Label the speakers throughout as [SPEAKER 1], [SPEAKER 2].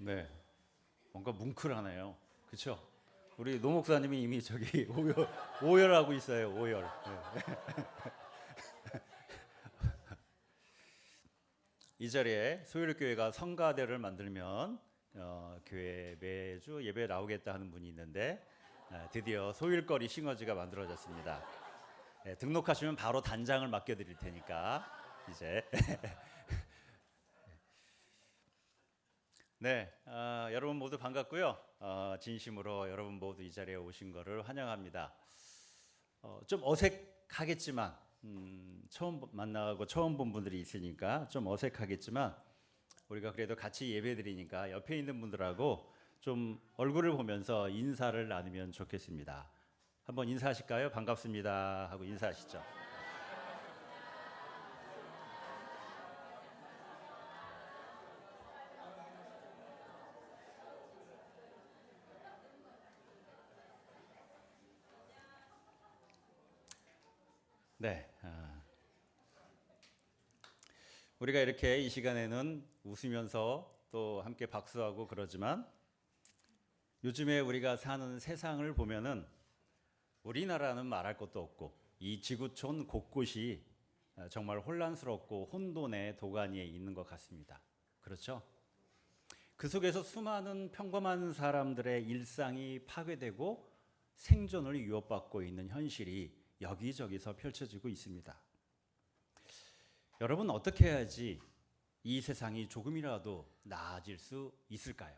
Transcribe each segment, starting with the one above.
[SPEAKER 1] 네, 뭔가 뭉클하네요. 그렇죠? 우리 노 목사님이 이미 저기 오열하고 있어요. 오열. 네. 이 자리에 소율교회가 성가대를 만들면 교회 매주 예배 나오겠다 하는 분이 있는데 드디어 소율거리 싱어즈가 만들어졌습니다. 등록하시면 바로 단장을 맡겨드릴 테니까 이제 네, 여러분 모두 반갑고요. 진심으로 여러분 모두 이 자리에 오신 것을 환영합니다. 좀 어색하겠지만 처음 만나고 처음 본 분들이 있으니까 좀 어색하겠지만 우리가 그래도 같이 예배드리니까 옆에 있는 분들하고 좀 얼굴을 보면서 인사를 나누면 좋겠습니다. 한번 인사하실까요? 반갑습니다 하고 인사하시죠. 네, 우리가 이렇게 이 시간에는 웃으면서 또 함께 박수하고 그러지만 요즘에 우리가 사는 세상을 보면은 우리나라는 말할 것도 없고 이 지구촌 곳곳이 정말 혼란스럽고 혼돈의 도가니에 있는 것 같습니다. 그렇죠? 그 속에서 수많은 평범한 사람들의 일상이 파괴되고 생존을 위협받고 있는 현실이 여기저기서 펼쳐지고 있습니다. 여러분 어떻게 해야지 이 세상이 조금이라도 나아질 수 있을까요?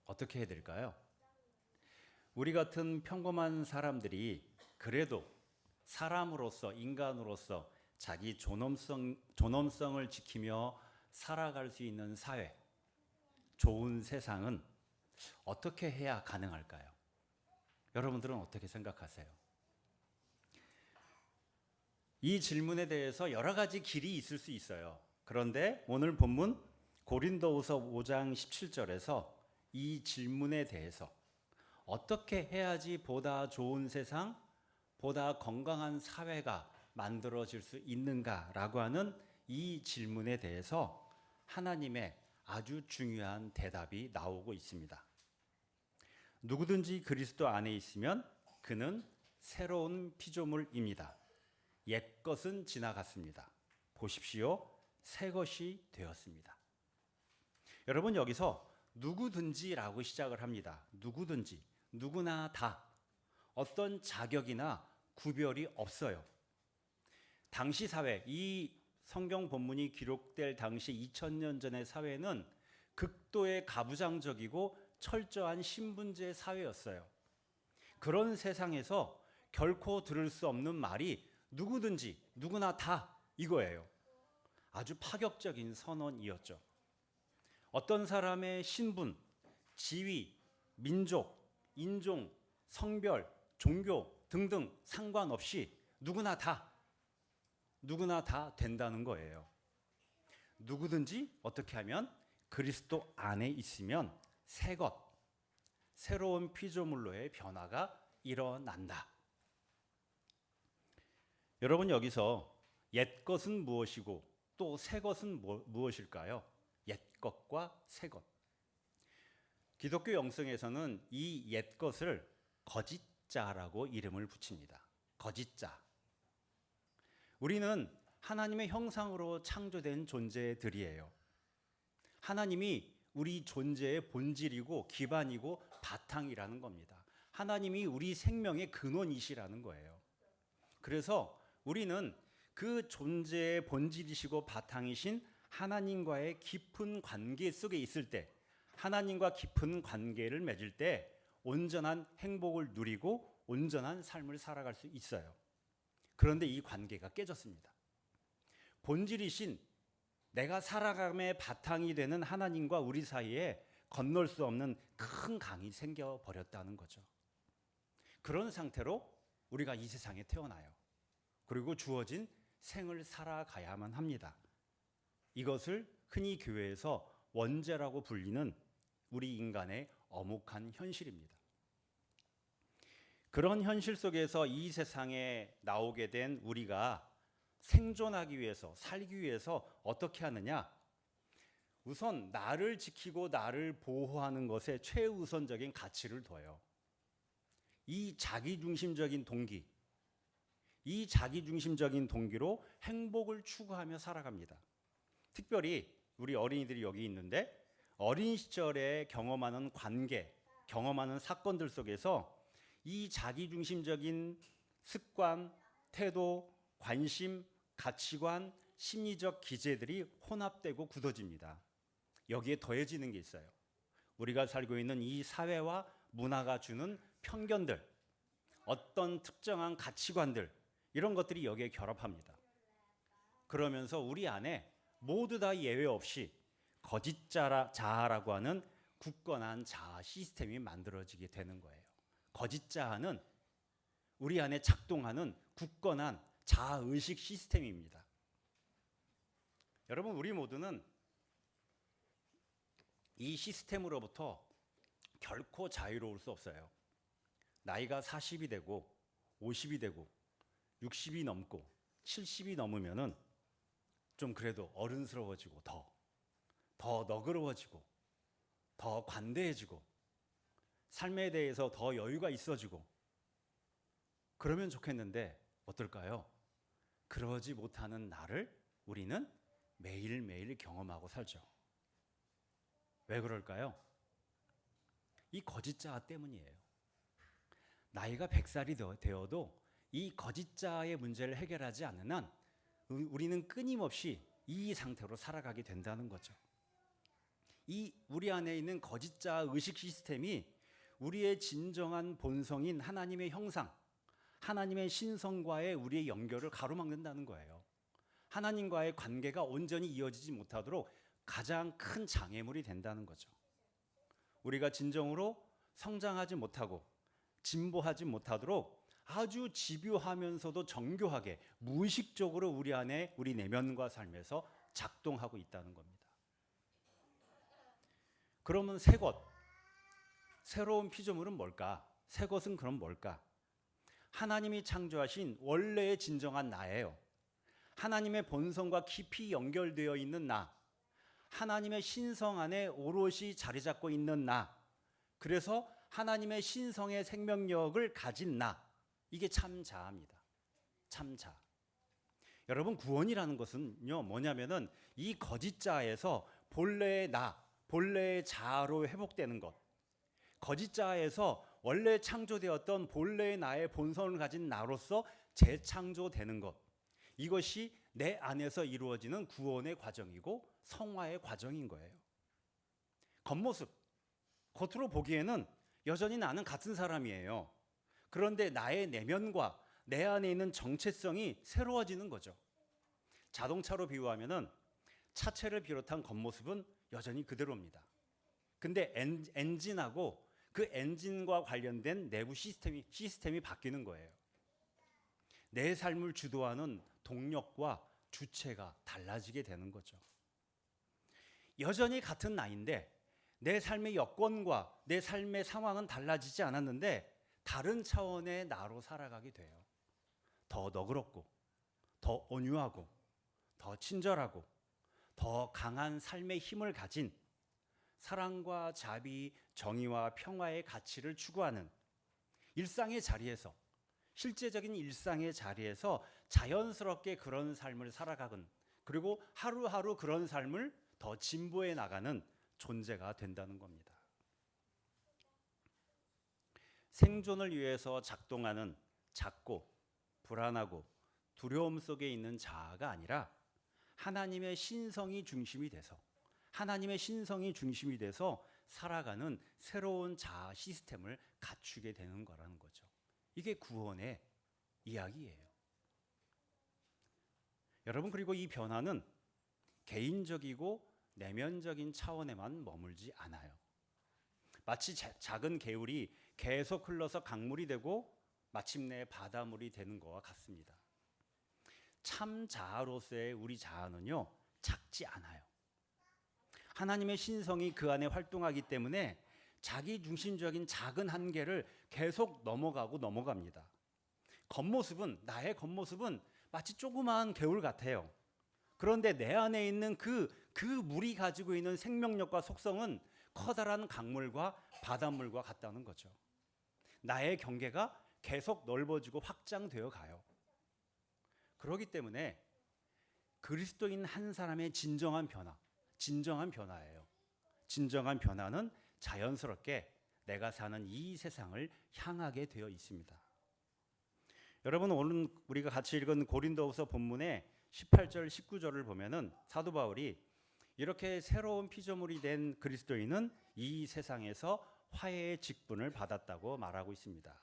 [SPEAKER 1] 어떻게 해야 될까요? 우리 같은 평범한 사람들이 그래도 사람으로서 인간으로서 자기 존엄성을 지키며 살아갈 수 있는 사회, 좋은 세상은 어떻게 해야 가능할까요? 여러분들은 어떻게 생각하세요? 이 질문에 대해서 여러 가지 길이 있을 수 있어요. 그런데 오늘 본문 고린도후서 5장 17절에서 이 질문에 대해서 어떻게 해야지 보다 좋은 세상, 보다 건강한 사회가 만들어질 수 있는가라고 하는 이 질문에 대해서 하나님의 아주 중요한 대답이 나오고 있습니다. 누구든지 그리스도 안에 있으면 그는 새로운 피조물입니다. 옛것은 지나갔습니다. 보십시오. 새 것이 되었습니다. 여러분 여기서 누구든지라고 시작을 합니다. 누구든지, 누구나 다 어떤 자격이나 구별이 없어요. 당시 사회, 이 성경 본문이 기록될 당시 2000년 전의 사회는 극도의 가부장적이고 철저한 신분제 사회였어요. 그런 세상에서 결코 들을 수 없는 말이 누구든지 누구나 다 이거예요. 아주 파격적인 선언이었죠. 어떤 사람의 신분, 지위, 민족, 인종, 성별, 종교 등등 상관없이 누구나 다 된다는 거예요. 누구든지 어떻게 하면 그리스도 안에 있으면 새 것, 새로운 피조물로의 변화가 일어난다. 여러분 여기서 옛것은 무엇이고 또 새것은 무엇일까요? 옛것과 새것. 기독교 영성에서는 이 옛것을 거짓자라고 이름을 붙입니다. 거짓자. 우리는 하나님의 형상으로 창조된 존재들이에요. 하나님이 우리 존재의 본질이고 기반이고 바탕이라는 겁니다. 하나님이 우리 생명의 근원이시라는 거예요. 그래서 우리는 그 존재의 본질이시고 바탕이신 하나님과의 깊은 관계 속에 있을 때, 하나님과 깊은 관계를 맺을 때 온전한 행복을 누리고 온전한 삶을 살아갈 수 있어요. 그런데 이 관계가 깨졌습니다. 본질이신 내가 살아감의 바탕이 되는 하나님과 우리 사이에 건널 수 없는 큰 강이 생겨버렸다는 거죠. 그런 상태로 우리가 이 세상에 태어나요. 그리고 주어진 생을 살아가야만 합니다. 이것을 흔히 교회에서 원죄라고 불리는 우리 인간의 엄혹한 현실입니다. 그런 현실 속에서 이 세상에 나오게 된 우리가 생존하기 위해서, 살기 위해서 어떻게 하느냐? 우선 나를 지키고 나를 보호하는 것에 최우선적인 가치를 둬요. 이 자기중심적인 동기, 이 자기중심적인 동기로 행복을 추구하며 살아갑니다. 특별히 우리 어린이들이 여기 있는데 어린 시절에 경험하는 관계, 경험하는 사건들 속에서 이 자기중심적인 습관, 태도, 관심, 가치관, 심리적 기제들이 혼합되고 굳어집니다. 여기에 더해지는 게 있어요. 우리가 살고 있는 이 사회와 문화가 주는 편견들, 어떤 특정한 가치관들, 이런 것들이 여기에 결합합니다. 그러면서 우리 안에 모두 다 예외 없이 거짓 자아라고 하는 굳건한 자아 시스템이 만들어지게 되는 거예요. 거짓 자아는 우리 안에 작동하는 굳건한 자아 의식 시스템입니다. 여러분, 우리 모두는 이 시스템으로부터 결코 자유로울 수 없어요. 나이가 40이 되고 50이 되고 60이 넘고 70이 넘으면은 좀 그래도 어른스러워지고 더 너그러워지고 더 관대해지고 삶에 대해서 더 여유가 있어지고 그러면 좋겠는데 어떨까요? 그러지 못하는 나를 우리는 매일매일 경험하고 살죠. 왜 그럴까요? 이 거짓 자아 때문이에요. 나이가 100살이 되어도 이 거짓 자아의 문제를 해결하지 않는 한 우리는 끊임없이 이 상태로 살아가게 된다는 거죠. 이 우리 안에 있는 거짓 자아 의식 시스템이 우리의 진정한 본성인 하나님의 형상, 하나님의 신성과의 우리의 연결을 가로막는다는 거예요. 하나님과의 관계가 온전히 이어지지 못하도록 가장 큰 장애물이 된다는 거죠. 우리가 진정으로 성장하지 못하고 진보하지 못하도록 아주 집요하면서도 정교하게 무의식적으로 우리 안에 우리 내면과 삶에서 작동하고 있다는 겁니다. 그러면 새 것, 새로운 피조물은 뭘까? 새 것은 그럼 뭘까? 하나님이 창조하신 원래의 진정한 나예요. 하나님의 본성과 깊이 연결되어 있는 나, 하나님의 신성 안에 오롯이 자리 잡고 있는 나, 그래서 하나님의 신성의 생명력을 가진 나, 이게 참 자아입니다. 참 자아. 여러분, 구원이라는 것은요, 뭐냐면은 이 거짓 자아에서 본래의 나, 본래의 자아로 회복되는 것, 거짓 자아에서 원래 창조되었던 본래의 나의 본성을 가진 나로서 재창조되는 것, 이것이 내 안에서 이루어지는 구원의 과정이고 성화의 과정인 거예요. 겉모습, 겉으로 보기에는 여전히 나는 같은 사람이에요. 그런데 나의 내면과 내 안에 있는 정체성이 새로워지는 거죠. 자동차로 비유하면은 차체를 비롯한 겉모습은 여전히 그대로입니다. 근데 엔진하고 그 엔진과 관련된 내부 시스템이 바뀌는 거예요. 내 삶을 주도하는 동력과 주체가 달라지게 되는 거죠. 여전히 같은 나인데 내 삶의 여건과 내 삶의 상황은 달라지지 않았는데 다른 차원의 나로 살아가게 돼요. 더 너그럽고 더 온유하고 더 친절하고 더 강한 삶의 힘을 가진 사랑과 자비, 정의와 평화의 가치를 추구하는 일상의 자리에서, 실제적인 일상의 자리에서 자연스럽게 그런 삶을 살아가는, 그리고 하루하루 그런 삶을 더 진보해 나가는 존재가 된다는 겁니다. 생존을 위해서 작동하는 작고 불안하고 두려움 속에 있는 자아가 아니라 하나님의 신성이 중심이 돼서, 하나님의 신성이 중심이 돼서 살아가는 새로운 자아 시스템을 갖추게 되는 거라는 거죠. 이게 구원의 이야기예요. 여러분, 그리고 이 변화는 개인적이고 내면적인 차원에만 머물지 않아요. 마치 작은 개울이 계속 흘러서 강물이 되고 마침내 바다물이 되는 것과 같습니다. 참 자아로서의 우리 자아는요, 작지 않아요. 하나님의 신성이 그 안에 활동하기 때문에 자기 중심적인 작은 한계를 계속 넘어갑니다. 나의 겉모습은 마치 조그마한 개울 같아요. 그런데 내 안에 있는 그 그 물이 가지고 있는 생명력과 속성은 커다란 강물과 바닷물과 같다는 거죠. 나의 경계가 계속 넓어지고 확장되어 가요. 그렇기 때문에 그리스도인 한 사람의 진정한 변화예요. 진정한 변화는 자연스럽게 내가 사는 이 세상을 향하게 되어 있습니다. 여러분, 오늘 우리가 같이 읽은 고린도후서 본문의 18절 19절을 보면은 사도 바울이 이렇게 새로운 피조물이 된 그리스도인은 이 세상에서 화해의 직분을 받았다고 말하고 있습니다.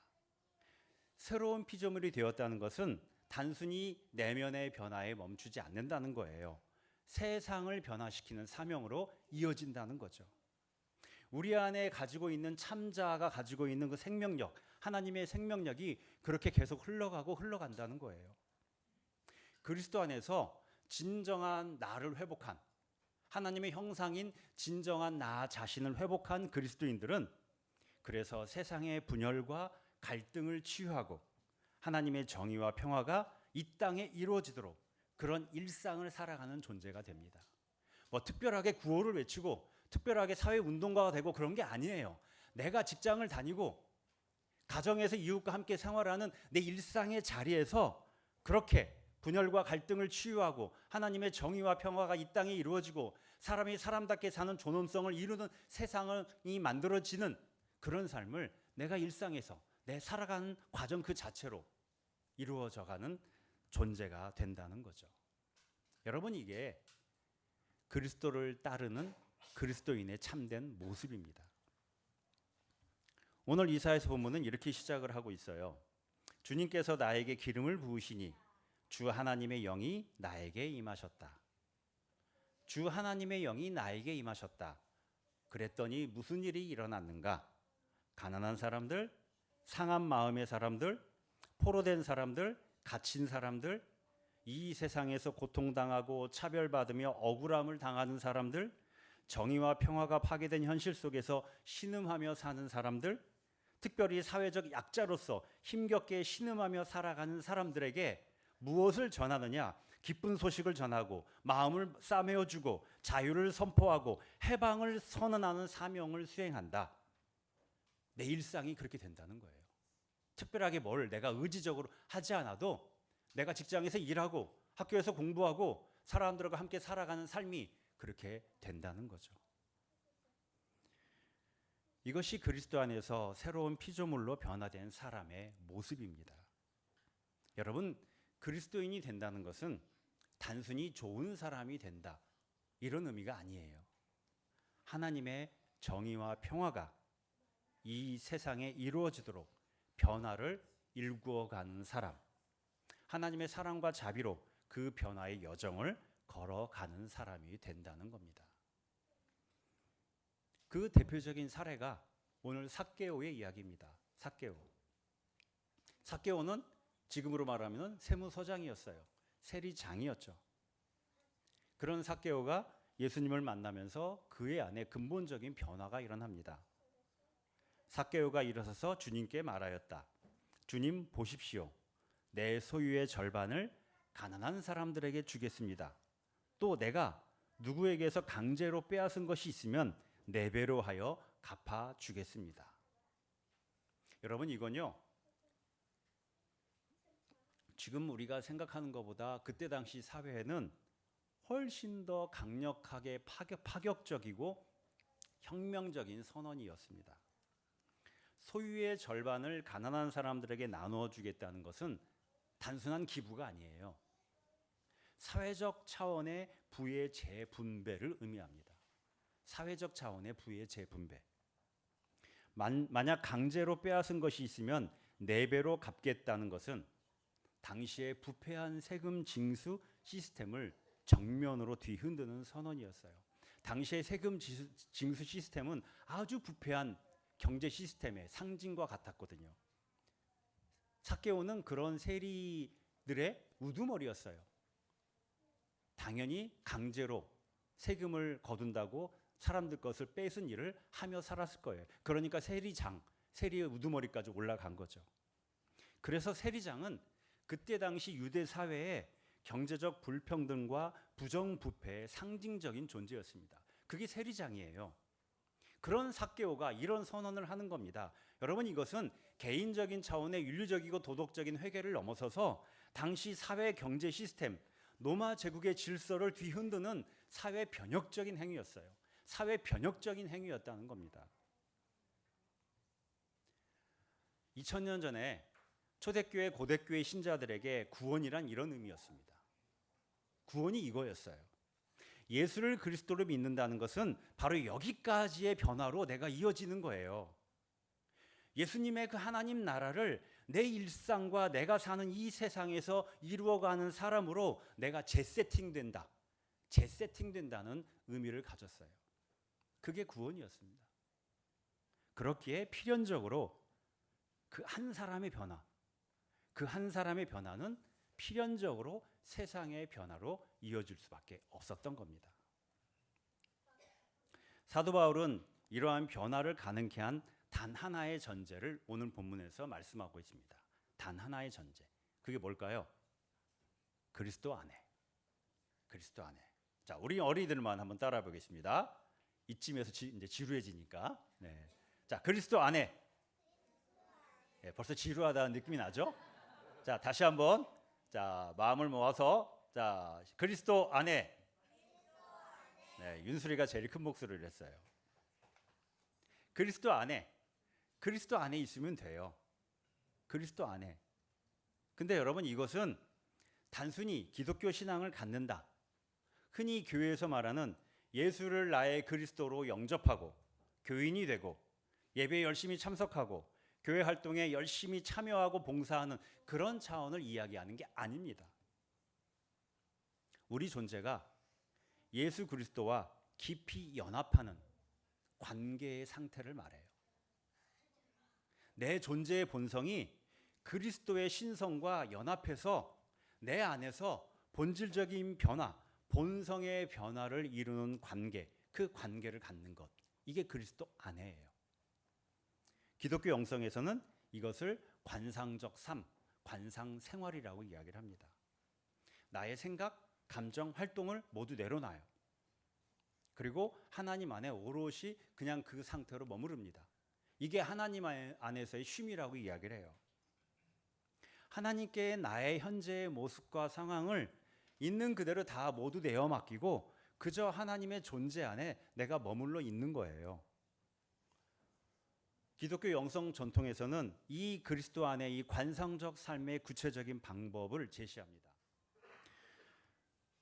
[SPEAKER 1] 새로운 피조물이 되었다는 것은 단순히 내면의 변화에 멈추지 않는다는 거예요. 세상을 변화시키는 사명으로 이어진다는 거죠. 우리 안에 가지고 있는 참자가 가지고 있는 그 생명력, 하나님의 생명력이 그렇게 계속 흘러간다는 거예요. 그리스도 안에서 진정한 나를 회복한, 하나님의 형상인 진정한 나 자신을 회복한 그리스도인들은 그래서 세상의 분열과 갈등을 치유하고 하나님의 정의와 평화가 이 땅에 이루어지도록 그런 일상을 살아가는 존재가 됩니다. 뭐 특별하게 구호를 외치고 특별하게 사회운동가가 되고 그런 게 아니에요. 내가 직장을 다니고 가정에서 이웃과 함께 생활하는 내 일상의 자리에서 그렇게 분열과 갈등을 치유하고 하나님의 정의와 평화가 이 땅에 이루어지고 사람이 사람답게 사는 존엄성을 이루는 세상이 만들어지는 그런 삶을 내가 일상에서 내 살아가는 과정 그 자체로 이루어져가는 존재가 된다는 거죠. 여러분, 이게 그리스도를 따르는 그리스도인의 참된 모습입니다. 오늘 이사야서 본문은 이렇게 시작을 하고 있어요. 주님께서 나에게 기름을 부으시니 주 하나님의 영이 나에게 임하셨다. 주 하나님의 영이 나에게 임하셨다. 그랬더니 무슨 일이 일어났는가? 가난한 사람들, 상한 마음의 사람들, 포로된 사람들, 갇힌 사람들, 이 세상에서 고통당하고 차별받으며 억울함을 당하는 사람들, 정의와 평화가 파괴된 현실 속에서 신음하며 사는 사람들, 특별히 사회적 약자로서 힘겹게 신음하며 살아가는 사람들에게 무엇을 전하느냐? 기쁜 소식을 전하고 마음을 싸매어주고 자유를 선포하고 해방을 선언하는 사명을 수행한다. 내 일상이 그렇게 된다는 거예요. 특별하게 뭘 내가 의지적으로 하지 않아도 내가 직장에서 일하고 학교에서 공부하고 사람들과 함께 살아가는 삶이 그렇게 된다는 거죠. 이것이 그리스도 안에서 새로운 피조물로 변화된 사람의 모습입니다. 여러분, 그리스도인이 된다는 것은 단순히 좋은 사람이 된다 이런 의미가 아니에요. 하나님의 정의와 평화가 이 세상에 이루어지도록 변화를 일구어가는 사람, 하나님의 사랑과 자비로 그 변화의 여정을 걸어가는 사람이 된다는 겁니다. 그 대표적인 사례가 오늘 삭개오의 이야기입니다. 삭개오는 지금으로 말하면 세무서장이었어요. 세리장이었죠. 그런 삭개오가 예수님을 만나면서 그의 안에 근본적인 변화가 일어납니다. 삭개오가 일어서서 주님께 말하였다. 주님, 보십시오. 내 소유의 절반을 가난한 사람들에게 주겠습니다. 또 내가 누구에게서 강제로 빼앗은 것이 있으면 4배로 하여 갚아주겠습니다. 여러분, 이건요, 지금 우리가 생각하는 것보다 그때 당시 사회에는 훨씬 더 강력하게 파격적이고 혁명적인 선언이었습니다. 소유의 절반을 가난한 사람들에게 나누어 주겠다는 것은 단순한 기부가 아니에요. 사회적 차원의 부의 재분배를 의미합니다. 사회적 차원의 부의 재분배. 만약 강제로 빼앗은 것이 있으면 4배로 갚겠다는 것은 당시의 부패한 세금 징수 시스템을 정면으로 뒤흔드는 선언이었어요. 당시의 세금 징수 시스템은 아주 부패한 경제 시스템의 상징과 같았거든요. 삭개오는 그런 세리들의 우두머리였어요. 당연히 강제로 세금을 거둔다고 사람들 것을 뺏은 일을 하며 살았을 거예요. 그러니까 세리의 우두머리까지 올라간 거죠. 그래서 세리장은 그때 당시 유대 사회에 경제적 불평등과 부정부패의 상징적인 존재였습니다. 그게 세리장이에요. 그런 삭개오가 이런 선언을 하는 겁니다. 여러분, 이것은 개인적인 차원의 윤리적이고 도덕적인 회개를 넘어서서 당시 사회 경제 시스템, 로마 제국의 질서를 뒤흔드는 사회 변혁적인 행위였어요. 사회 변혁적인 행위였다는 겁니다. 2000년 전에 초대교회, 고대교회 신자들에게 구원이란 이런 의미였습니다. 구원이 이거였어요. 예수를 그리스도로 믿는다는 것은 바로 여기까지의 변화로 내가 이어지는 거예요. 예수님의 그 하나님 나라를 내 일상과 내가 사는 이 세상에서 이루어가는 사람으로 내가 재세팅된다는 의미를 가졌어요. 그게 구원이었습니다. 그렇기에 필연적으로 그 한 사람의 변화는 필연적으로 세상의 변화로 이어질 수밖에 없었던 겁니다. 사도 바울은 이러한 변화를 가능케 한 단 하나의 전제를 오늘 본문에서 말씀하고 있습니다. 단 하나의 전제. 그게 뭘까요? 그리스도 안에. 그리스도 안에. 자, 우리 어린이들만 한번 따라해 보겠습니다. 이쯤에서 이제 지루해지니까. 네. 자, 그리스도 안에. 네, 벌써 지루하다는 느낌이 나죠? 자, 다시 한번. 자, 마음을 모아서. 자, 그리스도 안에. 네, 윤수리가 제일 큰 목소리를 했어요. 그리스도 안에 있으면 돼요. 그리스도 안에. 근데 여러분, 이것은 단순히 기독교 신앙을 갖는다, 흔히 교회에서 말하는 예수를 나의 그리스도로 영접하고 교인이 되고 예배에 열심히 참석하고 교회 활동에 열심히 참여하고 봉사하는 그런 차원을 이야기하는 게 아닙니다. 우리 존재가 예수 그리스도와 깊이 연합하는 관계의 상태를 말해요. 내 존재의 본성이 그리스도의 신성과 연합해서 내 안에서 본질적인 변화, 본성의 변화를 이루는 관계, 그 관계를 갖는 것, 이게 그리스도 안에예요. 기독교 영성에서는 이것을 관상적 삶, 관상 생활이라고 이야기를 합니다. 나의 생각, 감정, 활동을 모두 내려놔요. 그리고 하나님 안에 오롯이 그냥 그 상태로 머무릅니다. 이게 하나님 안에서의 쉼이라고 이야기를 해요. 하나님께 나의 현재의 모습과 상황을 있는 그대로 다 모두 내어 맡기고 그저 하나님의 존재 안에 내가 머물러 있는 거예요. 기독교 영성 전통에서는 이 그리스도 안에 이 관상적 삶의 구체적인 방법을 제시합니다.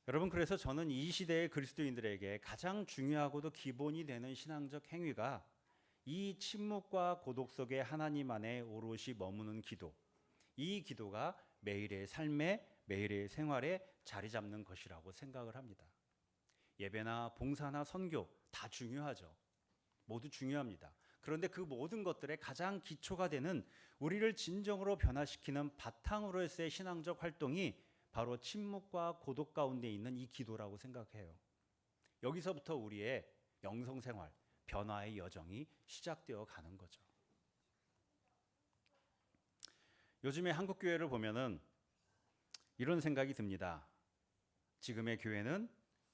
[SPEAKER 1] 여러분, 그래서 저는 이 시대의 그리스도인들에게 가장 중요하고도 기본이 되는 신앙적 행위가 이 침묵과 고독 속에 하나님 안에 오롯이 머무는 기도, 이 기도가 매일의 삶에, 매일의 생활에 자리 잡는 것이라고 생각을 합니다. 예배나 봉사나 선교 다 중요하죠. 모두 중요합니다. 그런데 그 모든 것들의 가장 기초가 되는 우리를 진정으로 변화시키는 바탕으로서의 신앙적 활동이 바로 침묵과 고독 가운데 있는 이 기도라고 생각해요. 여기서부터 우리의 영성생활, 변화의 여정이 시작되어 가는 거죠. 요즘에 한국 교회를 보면은 이런 생각이 듭니다. 지금의 교회는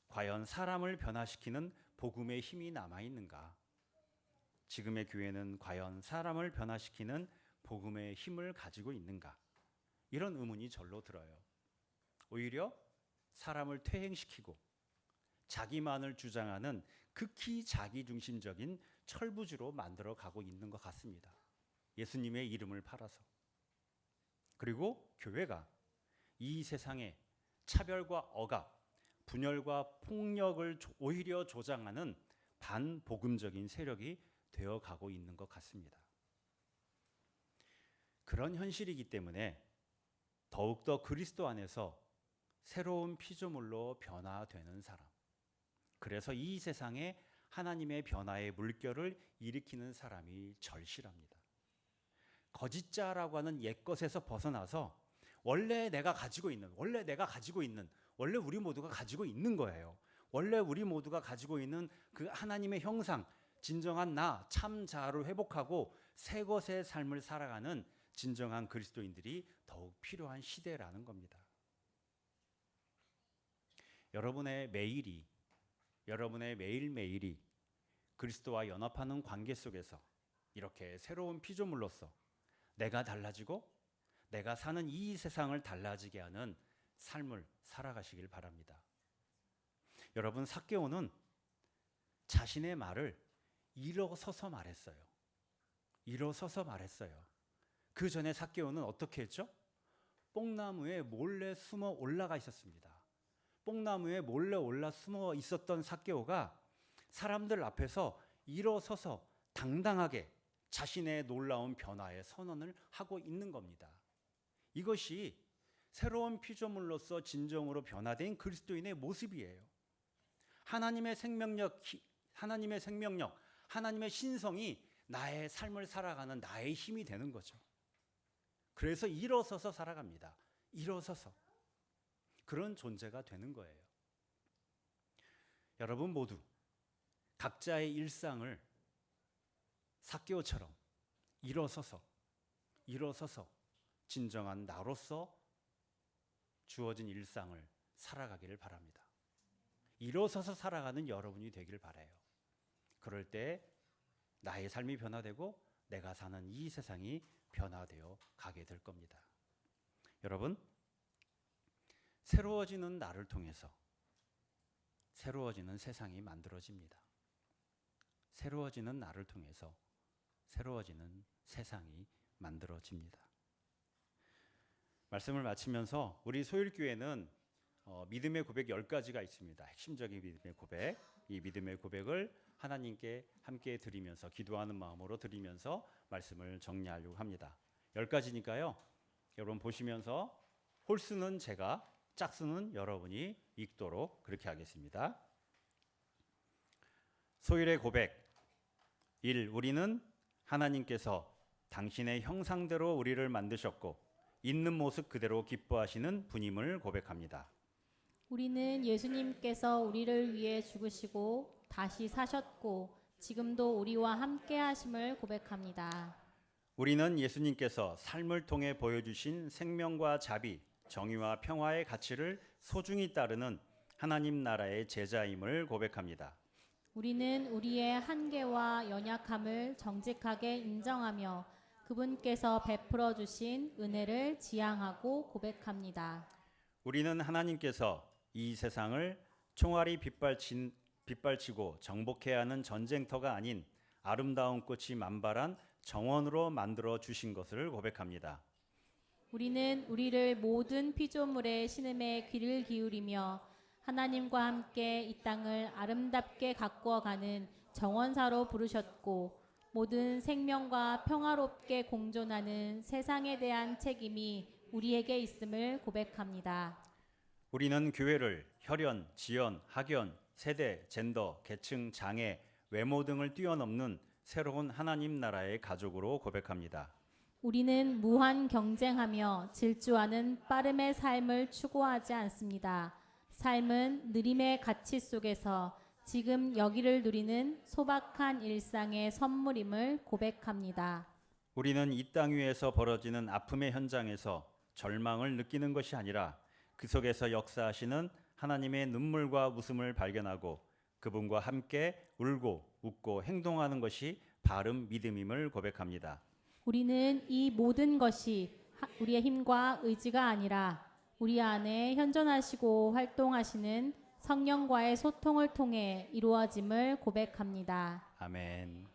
[SPEAKER 1] 과연 사람을 변화시키는 복음의 힘이 남아 있는가? 지금의 교회는 과연 사람을 변화시키는 복음의 힘을 가지고 있는가? 이런 의문이 절로 들어요. 오히려 사람을 퇴행시키고 자기만을 주장하는 극히 자기중심적인 철부지로 만들어가고 있는 것 같습니다. 예수님의 이름을 팔아서. 그리고 교회가 이 세상에 차별과 억압, 분열과 폭력을 오히려 조장하는 반복음적인 세력이 되어가고 있는 것 같습니다. 그런 현실이기 때문에 더욱더 그리스도 안에서 새로운 피조물로 변화되는 사람, 그래서 이 세상에 하나님의 변화의 물결을 일으키는 사람이 절실합니다. 거짓자라고 하는 옛것에서 벗어나서 원래 우리 모두가 가지고 있는 거예요. 원래 우리 모두가 가지고 있는 그 하나님의 형상, 진정한 나, 참 자아를 회복하고 새 것의 삶을 살아가는 진정한 그리스도인들이 더욱 필요한 시대라는 겁니다. 여러분의 매일이, 여러분의 매일매일이 그리스도와 연합하는 관계 속에서 이렇게 새로운 피조물로서 내가 달라지고 내가 사는 이 세상을 달라지게 하는 삶을 살아가시길 바랍니다. 여러분, 삭개오는 자신의 말을 일어서서 말했어요. 일어서서 말했어요. 그 전에 삭개오는 어떻게 했죠? 뽕나무에 몰래 숨어 올라가 있었습니다. 뽕나무에 몰래 올라 숨어 있었던 삭개오가 사람들 앞에서 일어서서 당당하게 자신의 놀라운 변화의 선언을 하고 있는 겁니다. 이것이 새로운 피조물로서 진정으로 변화된 그리스도인의 모습이에요. 하나님의 생명력, 하나님의 신성이 나의 삶을 살아가는 나의 힘이 되는 거죠. 그래서 일어서서 살아갑니다. 일어서서. 그런 존재가 되는 거예요. 여러분 모두 각자의 일상을 삭개오처럼 일어서서 진정한 나로서 주어진 일상을 살아가기를 바랍니다. 일어서서 살아가는 여러분이 되길 바라요. 그럴 때 나의 삶이 변화되고 내가 사는 이 세상이 변화되어 가게 될 겁니다. 여러분, 새로워지는 나를 통해서 새로워지는 세상이 만들어집니다. 새로워지는 나를 통해서 새로워지는 세상이 만들어집니다. 말씀을 마치면서 우리 소일교회는 믿음의 고백 10가지가 있습니다. 핵심적인 믿음의 고백. 이 믿음의 고백을 하나님께 함께 드리면서 기도하는 마음으로 드리면서 말씀을 정리하려고 합니다. 10가지니까요. 여러분 보시면서 홀수는 제가, 짝수는 여러분이 읽도록 그렇게 하겠습니다. 소일의 고백 1. 우리는 하나님께서 당신의 형상대로 우리를 만드셨고 있는 모습 그대로 기뻐하시는 분임을 고백합니다.
[SPEAKER 2] 우리는 예수님께서 우리를 위해 죽으시고 다시 사셨고 지금도 우리와 함께 하심을 고백합니다.
[SPEAKER 1] 우리는 예수님께서 삶을 통해 보여주신 생명과 자비, 정의와 평화의 가치를 소중히 따르는 하나님 나라의 제자임을 고백합니다.
[SPEAKER 2] 우리는 우리의 한계와 연약함을 정직하게 인정하며 그분께서 베풀어 주신 은혜를 지향하고 고백합니다.
[SPEAKER 1] 우리는 하나님께서 이 세상을 총알이 빗발치고 정복해야 하는 전쟁터가 아닌 아름다운 꽃이 만발한 정원으로 만들어 주신 것을 고백합니다.
[SPEAKER 2] 우리는 우리를 모든 피조물의 신음에 귀를 기울이며 하나님과 함께 이 땅을 아름답게 가꾸어가는 정원사로 부르셨고 모든 생명과 평화롭게 공존하는 세상에 대한 책임이 우리에게 있음을 고백합니다.
[SPEAKER 1] 우리는 교회를 혈연, 지연, 학연, 세대, 젠더, 계층, 장애, 외모 등을 뛰어넘는 새로운 하나님 나라의 가족으로 고백합니다.
[SPEAKER 2] 우리는 무한 경쟁하며 질주하는 빠름의 삶을 추구하지 않습니다. 삶은 느림의 가치 속에서 지금 여기를 누리는 소박한 일상의 선물임을 고백합니다.
[SPEAKER 1] 우리는 이 땅 위에서 벌어지는 아픔의 현장에서 절망을 느끼는 것이 아니라 그 속에서 역사하시는 하나님의 눈물과 웃음을 발견하고 그분과 함께 울고 웃고 행동하는 것이 바른 믿음임을 고백합니다.
[SPEAKER 2] 우리는 이 모든 것이 우리의 힘과 의지가 아니라 우리 안에 현존하시고 활동하시는 성령과의 소통을 통해 이루어짐을 고백합니다.
[SPEAKER 1] 아멘.